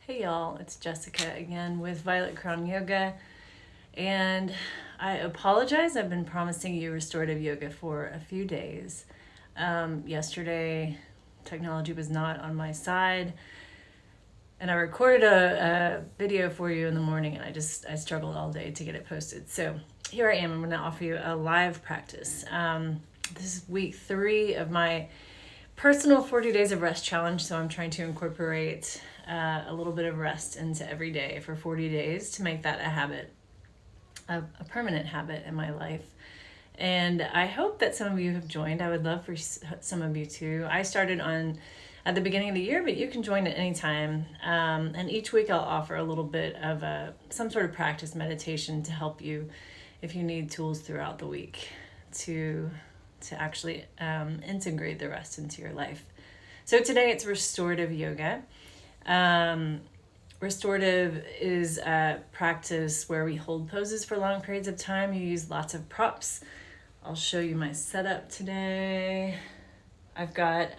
Hey y'all, it's Jessica again with Violet Crown Yoga, and I apologize. I've been promising you restorative yoga for a few days. Yesterday, technology was not on my side, and I recorded a video for you in the morning, and I struggled all day to get it posted. So here I am. I'm going to offer you a live practice. This is week 3 of my personal 40 days of rest challenge, so I'm trying to incorporate a little bit of rest into every day for 40 days to make that a habit, a permanent habit in my life. And I hope that some of you have joined. I would love for some of you to. I started at the beginning of the year, but you can join at any time. And each week I'll offer a little bit of some sort of practice meditation to help you if you need tools throughout the week to actually integrate the rest into your life. So today it's restorative yoga. Restorative is a practice where we hold poses for long periods of time. You use lots of props. I'll show you my setup today. I've got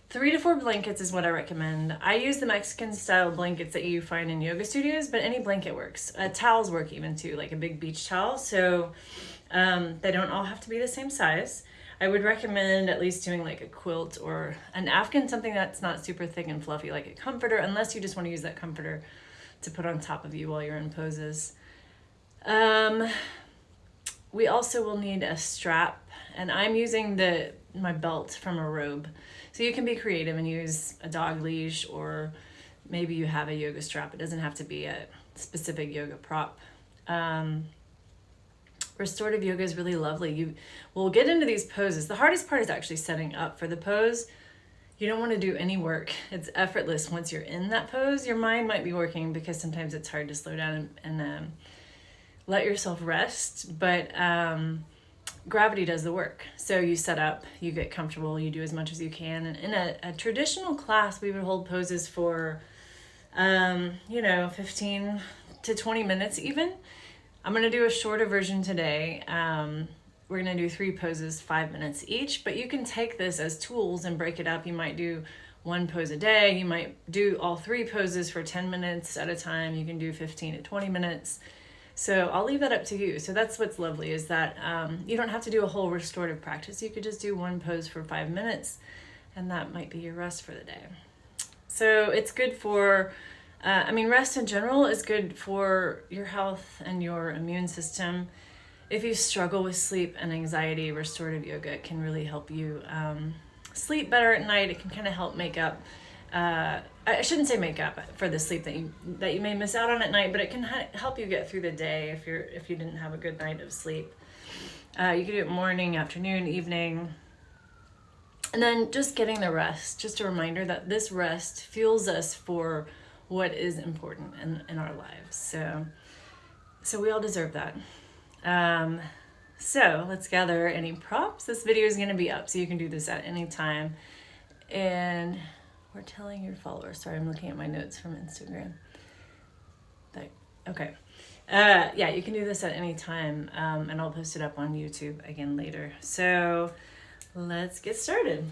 3 to 4 blankets is what I recommend. I use the Mexican style blankets that you find in yoga studios, but any blanket works. Towels work even too, like a big beach towel. So they don't all have to be the same size. I would recommend at least doing like a quilt or an Afghan, something that's not super thick and fluffy, like a comforter, unless you just want to use that comforter to put on top of you while you're in poses. We also will need a strap, and I'm using my belt from a robe. So you can be creative and use a dog leash, or maybe you have a yoga strap. It doesn't have to be a specific yoga prop. Restorative yoga is really lovely. We'll get into these poses. The hardest part is actually setting up for the pose. You don't want to do any work. It's effortless once you're in that pose. Your mind might be working because sometimes it's hard to slow down and let yourself rest, but gravity does the work. So you set up, you get comfortable, you do as much as you can. And in a traditional class, we would hold poses for 15 to 20 minutes even. I'm going to do a shorter version today. We're going to do 3 poses, 5 minutes each, but you can take this as tools and break it up. You might do 1 pose a day. You might do all 3 poses for 10 minutes at a time. You can do 15 to 20 minutes. So I'll leave that up to you. So that's what's lovely, is that you don't have to do a whole restorative practice. You could just do 1 pose for 5 minutes, and that might be your rest for the day. So it's good for rest in general is good for your health and your immune system. If you struggle with sleep and anxiety, restorative yoga can really help you sleep better at night. It can kind of help make up. I shouldn't say make up for the sleep that you may miss out on at night, but it can help you get through the day if you didn't have a good night of sleep. You can do it morning, afternoon, evening. And then just getting the rest, just a reminder that this rest fuels us for what is important in our lives. So we all deserve that. So let's gather any props. This video is going to be up, so you can do this at any time. And we're telling your followers. Sorry, I'm looking at my notes from Instagram. Okay. You can do this at any time, and I'll post it up on YouTube again later. So let's get started.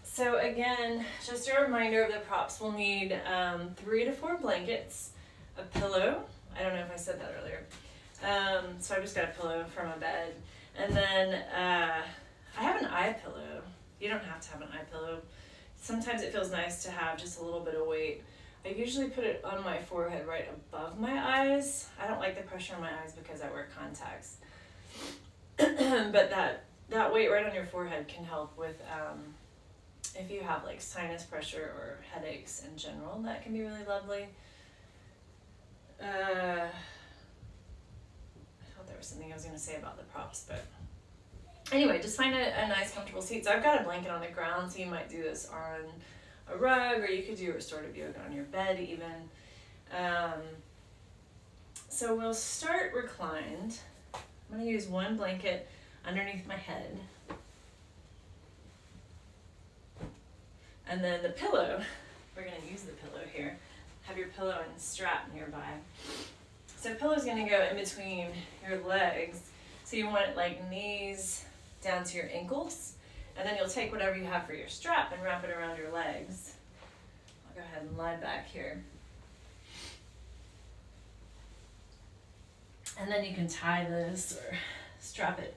So again, just a reminder of the props. We'll need 3 to 4 blankets, a pillow. I don't know if I said that earlier. So I've just got a pillow from a bed. And then I have an eye pillow. You don't have to have an eye pillow. Sometimes it feels nice to have just a little bit of weight. I usually put it on my forehead right above my eyes. I don't like the pressure on my eyes because I wear contacts. But that weight right on your forehead can help with if you have like sinus pressure or headaches in general. That can be really lovely. I thought there was something I was going to say about the props, but anyway, just find a nice comfortable seat. So I've got a blanket on the ground, so you might do this on a rug, or you could do restorative yoga on your bed even. So we'll start reclined. I'm going to use 1 blanket underneath my head. And then the pillow, we're going to use the pillow here. Have your pillow and strap nearby. So the pillow is going to go in between your legs. So you want it like knees down to your ankles. And then you'll take whatever you have for your strap and wrap it around your legs. I'll go ahead and lie back here. And then you can tie this or strap it,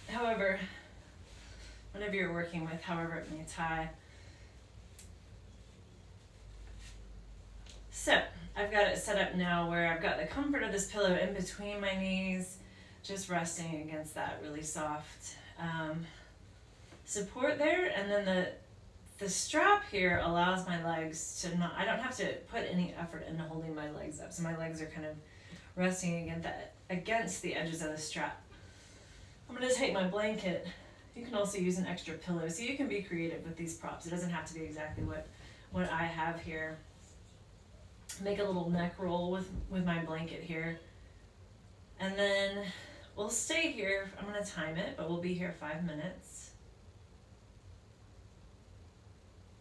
however, whatever you're working with, however it may tie. So I've got it set up now where I've got the comfort of this pillow in between my knees, just resting against that really soft support there. And then the strap here allows my legs to not, I don't have to put any effort into holding my legs up. So my legs are kind of resting against the edges of the strap. I'm going to take my blanket. You can also use an extra pillow, so you can be creative with these props. It doesn't have to be exactly what I have here. Make a little neck roll with my blanket here. And then we'll stay here. I'm going to time it, but we'll be here 5 minutes.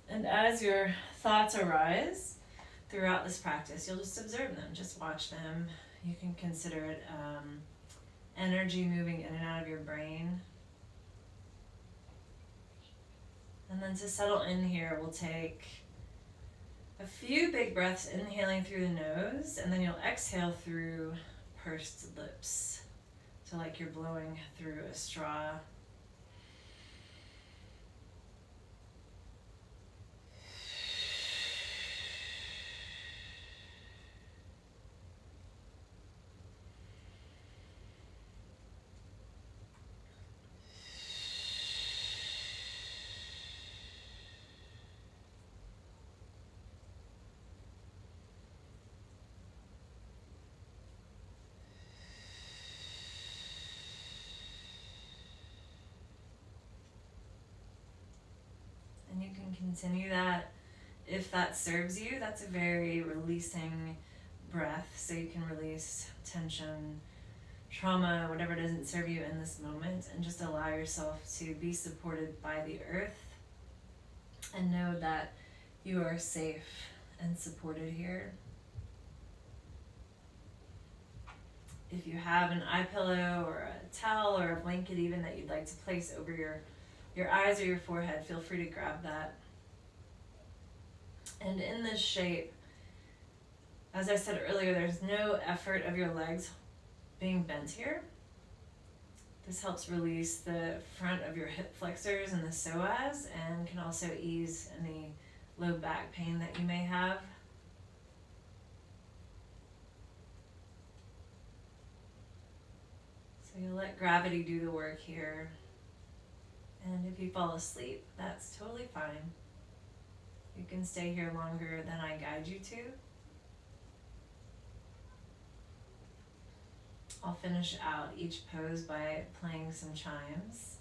And as your thoughts arise throughout this practice, you'll just observe them, just watch them. You can consider it energy moving in and out of your brain. And then to settle in here, we'll take a few big breaths, inhaling through the nose, and then you'll exhale through pursed lips. So like you're blowing through a straw. And you can continue that if that serves you. That's a very releasing breath, so you can release tension, trauma, whatever doesn't serve you in this moment, and just allow yourself to be supported by the earth and know that you are safe and supported here. If you have an eye pillow or a towel or a blanket even that you'd like to place over your eyes or your forehead, feel free to grab that. And in this shape, as I said earlier, there's no effort of your legs being bent here. This helps release the front of your hip flexors and the psoas, and can also ease any low back pain that you may have. So you'll let gravity do the work here. And if you fall asleep, that's totally fine. You can stay here longer than I guide you to. I'll finish out each pose by playing some chimes.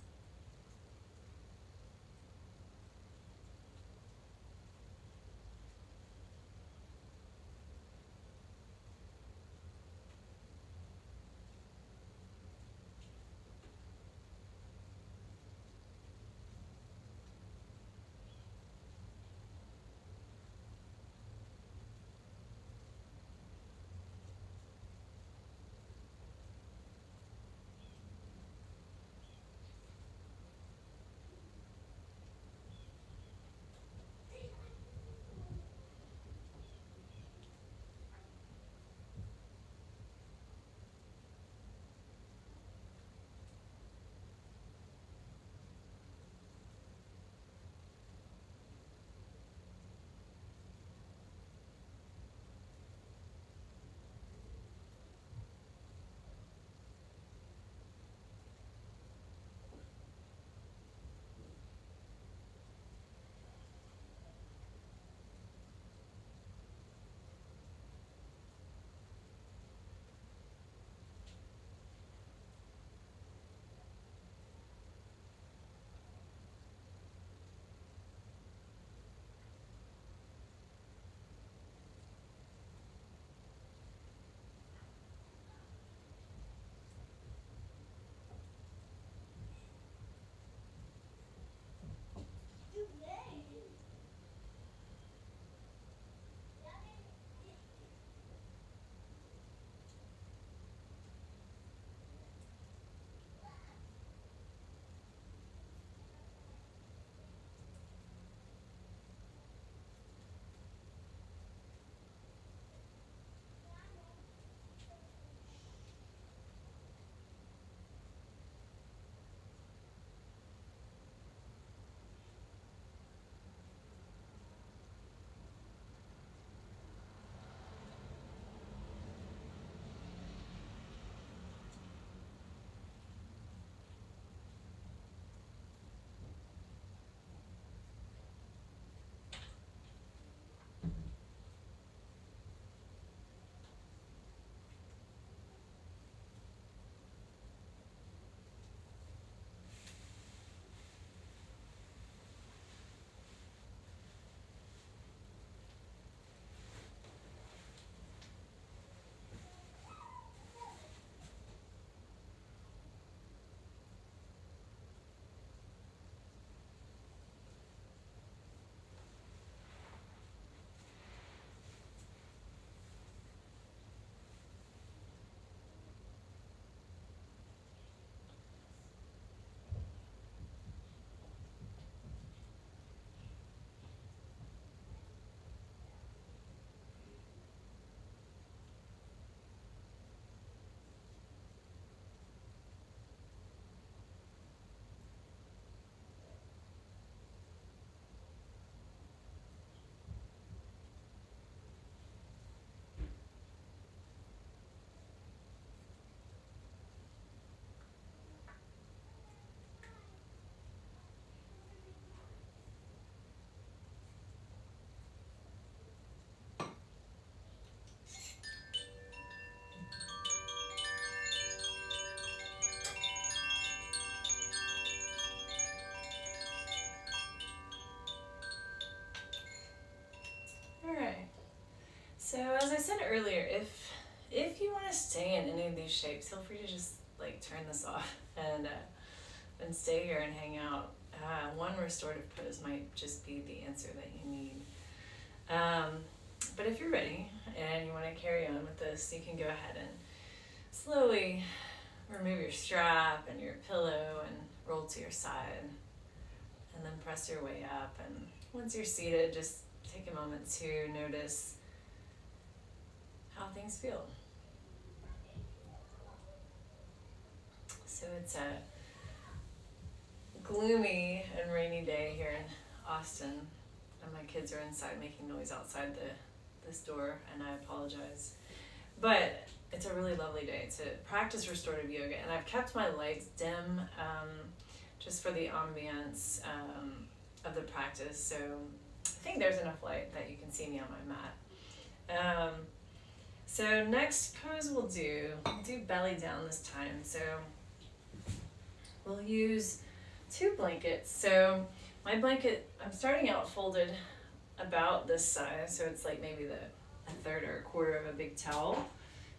as I said earlier, if you want to stay in any of these shapes, feel free to just like turn this off and stay here and hang out. One restorative pose might just be the answer that you need. But if you're ready and you want to carry on with this, you can go ahead and slowly remove your strap and your pillow and roll to your side, and then press your way up. And once you're seated, just take a moment to notice how things feel. So it's a gloomy and rainy day here in Austin, and my kids are inside making noise outside this door, and I apologize. But it's a really lovely day to practice restorative yoga, and I've kept my lights dim just for the ambience of the practice. So I think there's enough light that you can see me on my mat. So next pose we'll do belly down this time. So we'll use 2 blankets. So my blanket, I'm starting out folded about this size, so it's like maybe a third or a quarter of a big towel,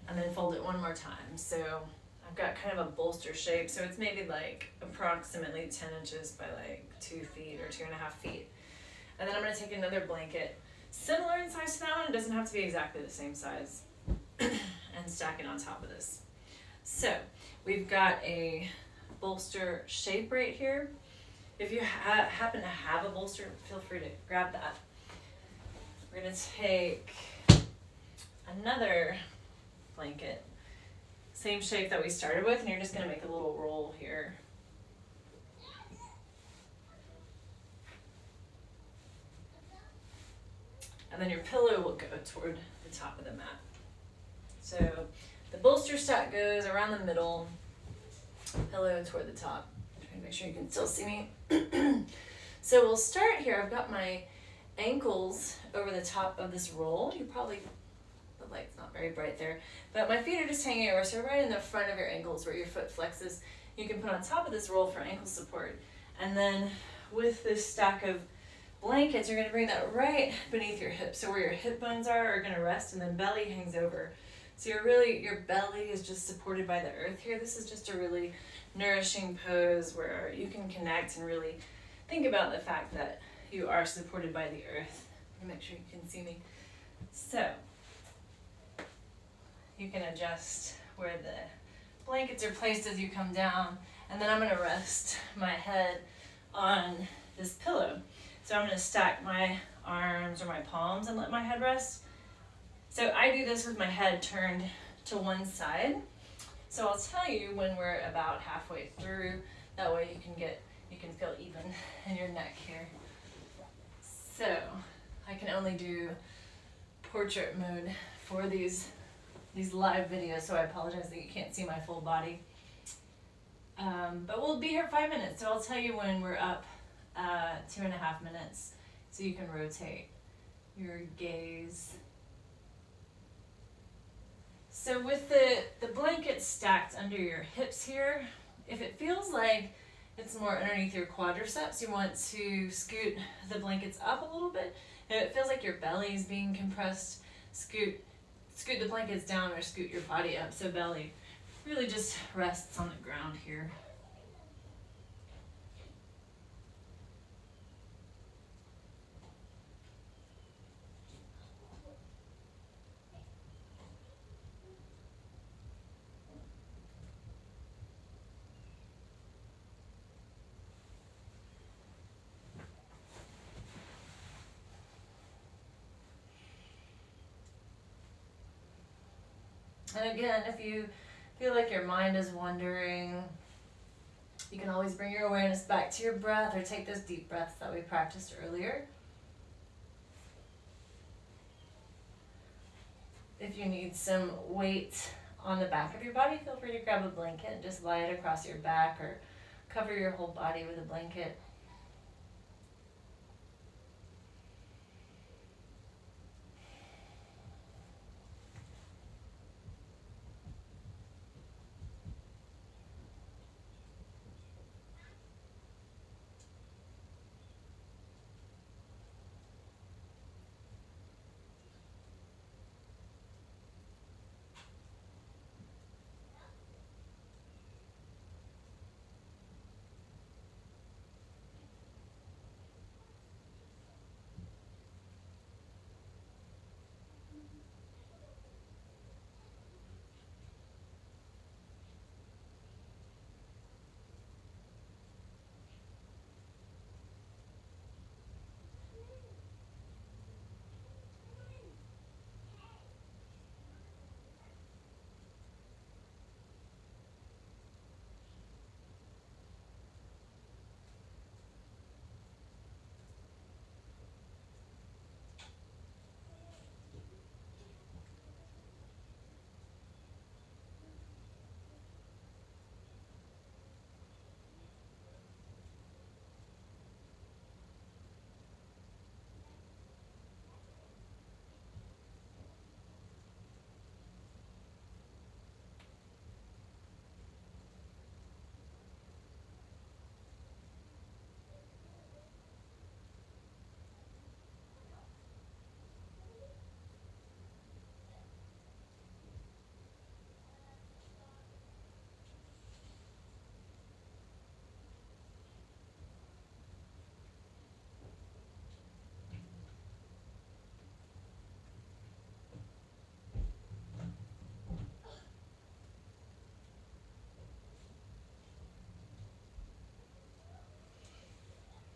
and then fold it one more time. So I've got kind of a bolster shape, so it's maybe like approximately 10 inches by like 2 feet or 2.5 feet. And then I'm going to take another blanket, similar in size to that one, it doesn't have to be exactly the same size, and stack it on top of this. So we've got a bolster shape right here. If you happen to have a bolster, feel free to grab that. We're going to take another blanket, same shape that we started with, and you're just going to make a little roll here. And then your pillow will go toward the top of the mat. So the bolster stack goes around the middle, pillow toward the top. Trying to make sure you can still see me. So we'll start here. I've got my ankles over the top of this roll. The light's not very bright there, but my feet are just hanging over, so right in the front of your ankles where your foot flexes, you can put on top of this roll for ankle support. And then with this stack of blankets, you're going to bring that right beneath your hips. So where your hip bones are going to rest, and then belly hangs over. So your belly is just supported by the earth here. This is just a really nourishing pose where you can connect and really think about the fact that you are supported by the earth. Make sure you can see me. So you can adjust where the blankets are placed as you come down, and then I'm going to rest my head on this pillow. So I'm going to stack my arms or my palms and let my head rest. So I do this with my head turned to one side. So I'll tell you when we're about halfway through. That way you can feel even in your neck here. So I can only do portrait mode for these live videos, so I apologize that you can't see my full body. But we'll be here 5 minutes, so I'll tell you when we're up 2.5 minutes, so you can rotate your gaze. So with the blanket stacked under your hips here, if it feels like it's more underneath your quadriceps, you want to scoot the blankets up a little bit. If it feels like your belly is being compressed, scoot the blankets down or scoot your body up so belly really just rests on the ground here. And again, if you feel like your mind is wandering, you can always bring your awareness back to your breath or take those deep breaths that we practiced earlier. If you need some weight on the back of your body, feel free to grab a blanket and just lie it across your back or cover your whole body with a blanket.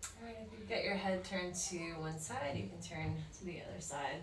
All right, if you get your head turned to one side, you can turn to the other side.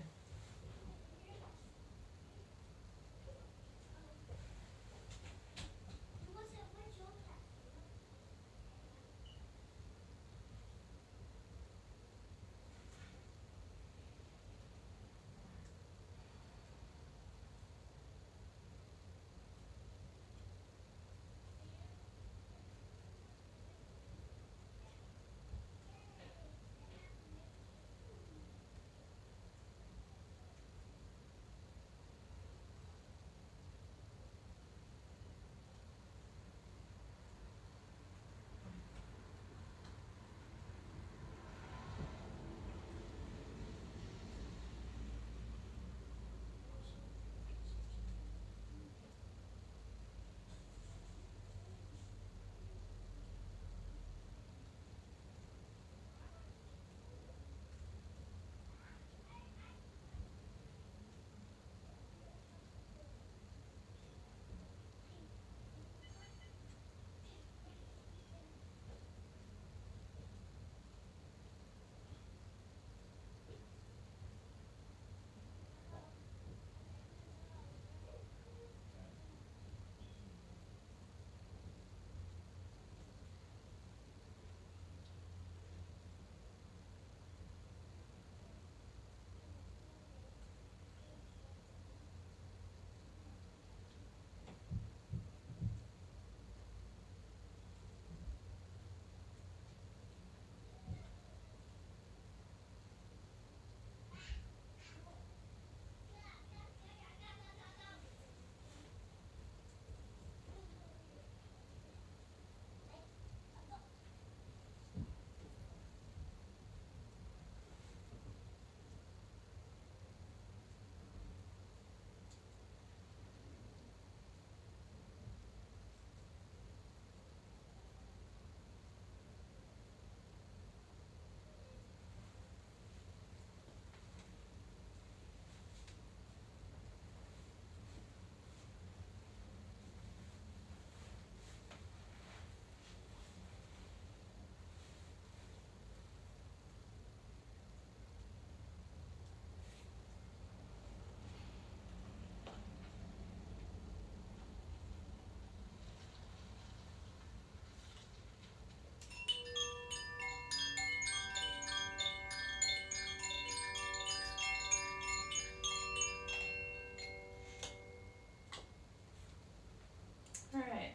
All right.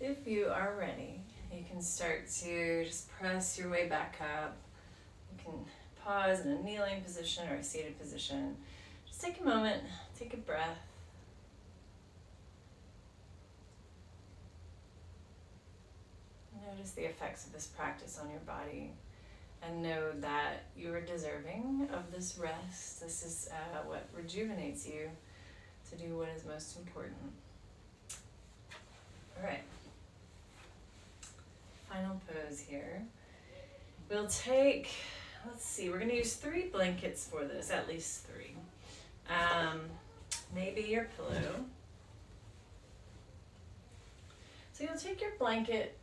If you are ready, you can start to just press your way back up. You can pause in a kneeling position or a seated position. Just take a moment, take a breath. Notice the effects of this practice on your body, and know that you are deserving of this rest. This is what rejuvenates you to do what is most important. All right. Final pose here. We'll take, let's see, we're going to use 3 blankets for this, at least 3. Maybe your pillow. So you'll take your blanket.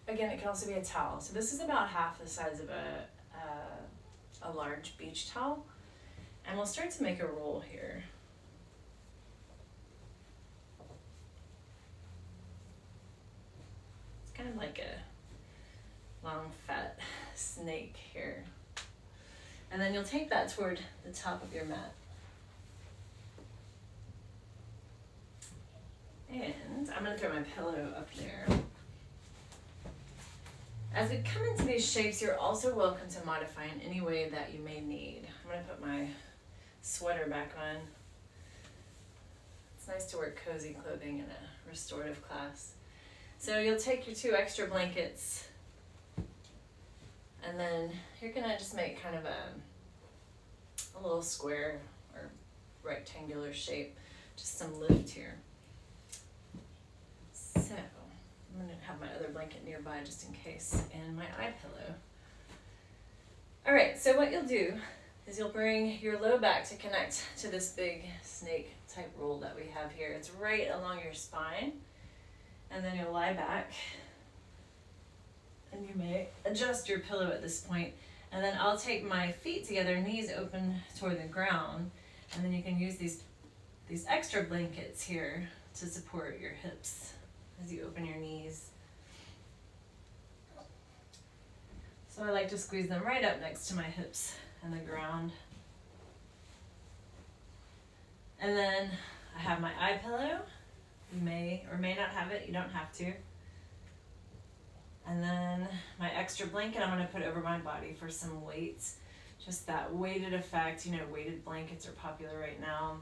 Again, it can also be a towel. So this is about half the size of a large beach towel. And we'll start to make a roll here. It's kind of like a long, fat snake here. And then you'll take that toward the top of your mat. And I'm going to throw my pillow up there. As we come into these shapes, you're also welcome to modify in any way that you may need. I'm going to put my sweater back on. It's nice to wear cozy clothing in a restorative class. So you'll take your 2 extra blankets, and then you're going to just make kind of a little square or rectangular shape, just some lift here. So I'm going to have my other blanket nearby just in case, and my eye pillow. All right, so what you'll do is you'll bring your low back to connect to this big snake type roll that we have here. It's right along your spine, and then you'll lie back And you may adjust your pillow at this point. And then I'll take my feet together, knees open toward the ground, and then you can use these extra blankets here to support your hips as you open your knees. So I like to squeeze them right up next to my hips and the ground. And then I have my eye pillow. You may or may not have it, you don't have to. And then my extra blanket I'm going to put over my body for some weights. Just that weighted effect. You know, weighted blankets are popular right now.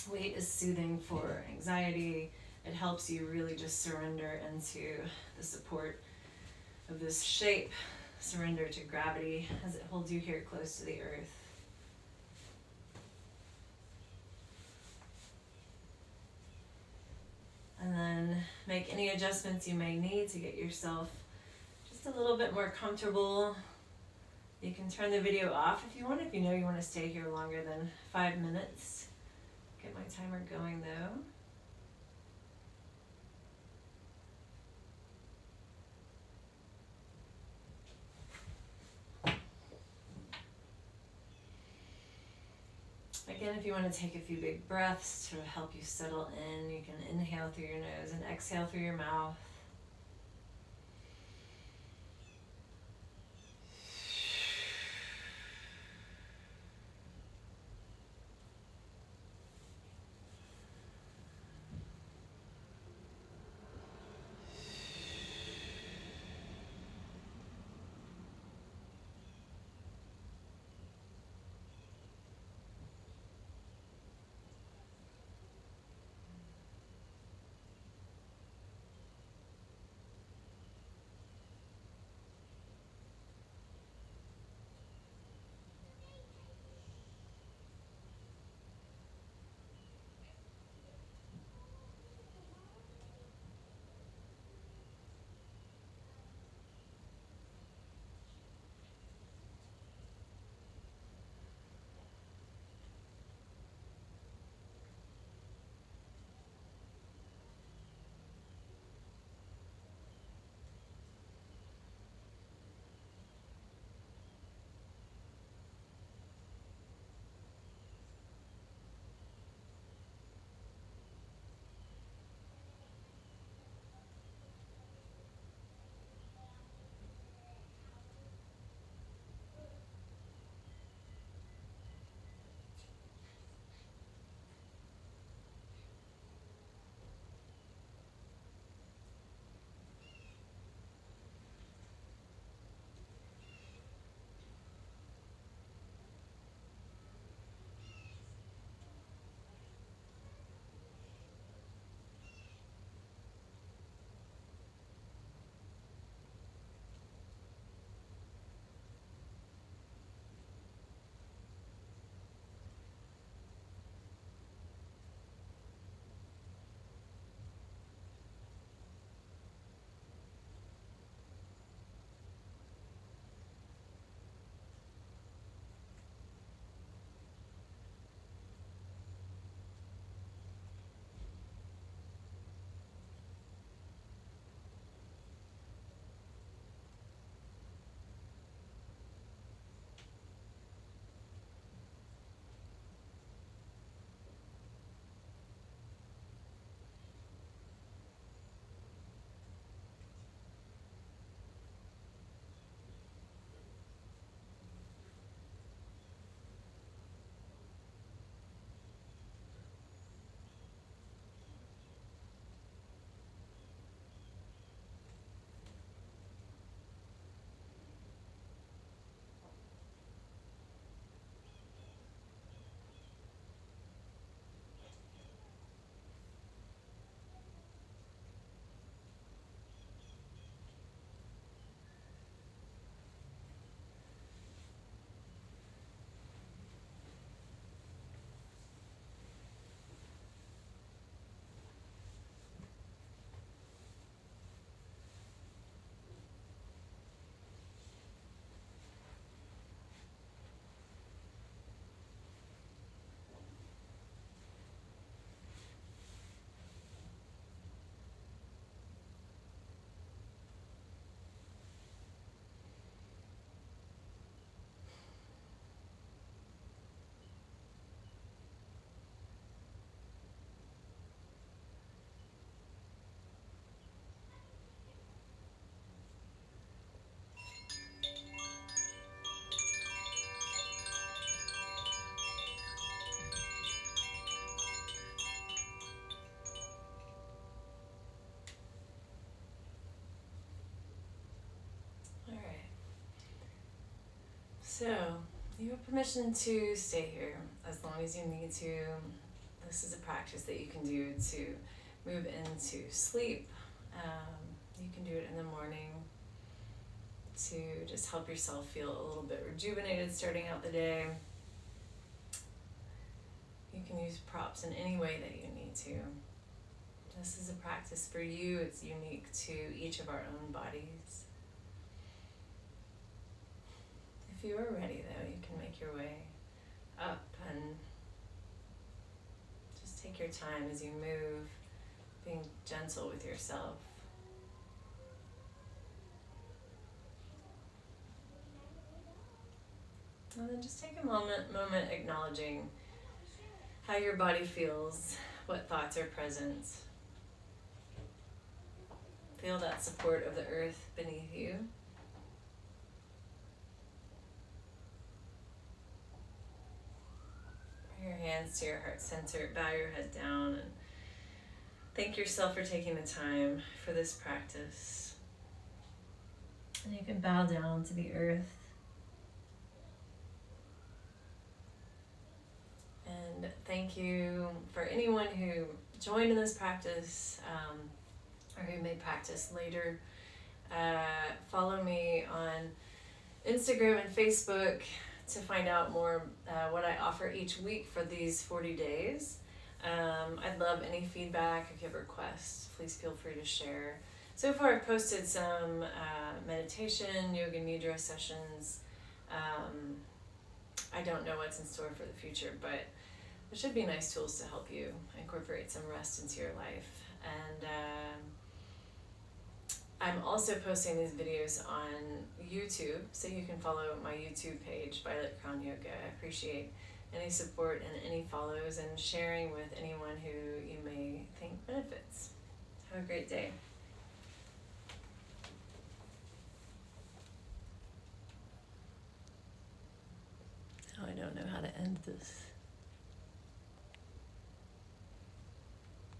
Weight is soothing for anxiety. It helps you really just surrender into the support of this shape. Surrender to gravity as it holds you here close to the earth. And then make any adjustments you may need to get yourself just a little bit more comfortable. You can turn the video off if you want, if you know you want to stay here longer than 5 minutes. Get my timer going though. Again, if you want to take a few big breaths to help you settle in, you can inhale through your nose and exhale through your mouth. So, you have permission to stay here as long as you need to. This is a practice that you can do to move into sleep. You can do it in the morning to just help yourself feel a little bit rejuvenated starting out the day. You can use props in any way that you need to. This is a practice for you. It's unique to each of our own bodies. If you are ready, though, you can make your way up and just take your time as you move, being gentle with yourself. And then just take a moment acknowledging how your body feels, what thoughts are present. Feel that support of the earth beneath you. Bring your hands to your heart center, bow your head down, and thank yourself for taking the time for this practice. And you can bow down to the earth. And thank you for anyone who joined in this practice or who may practice later. Follow me on Instagram and Facebook to find out more what I offer each week for these 40 days. I'd love any feedback. If you have requests, please feel free to share. So far I've posted some meditation, yoga nidra sessions. I don't know what's in store for the future, but there should be nice tools to help you incorporate some rest into your life. And I'm also posting these videos on YouTube, so you can follow my YouTube page, Violet Crown Yoga. I appreciate any support and any follows and sharing with anyone who you may think benefits. Have a great day. Oh, I don't know how to end this.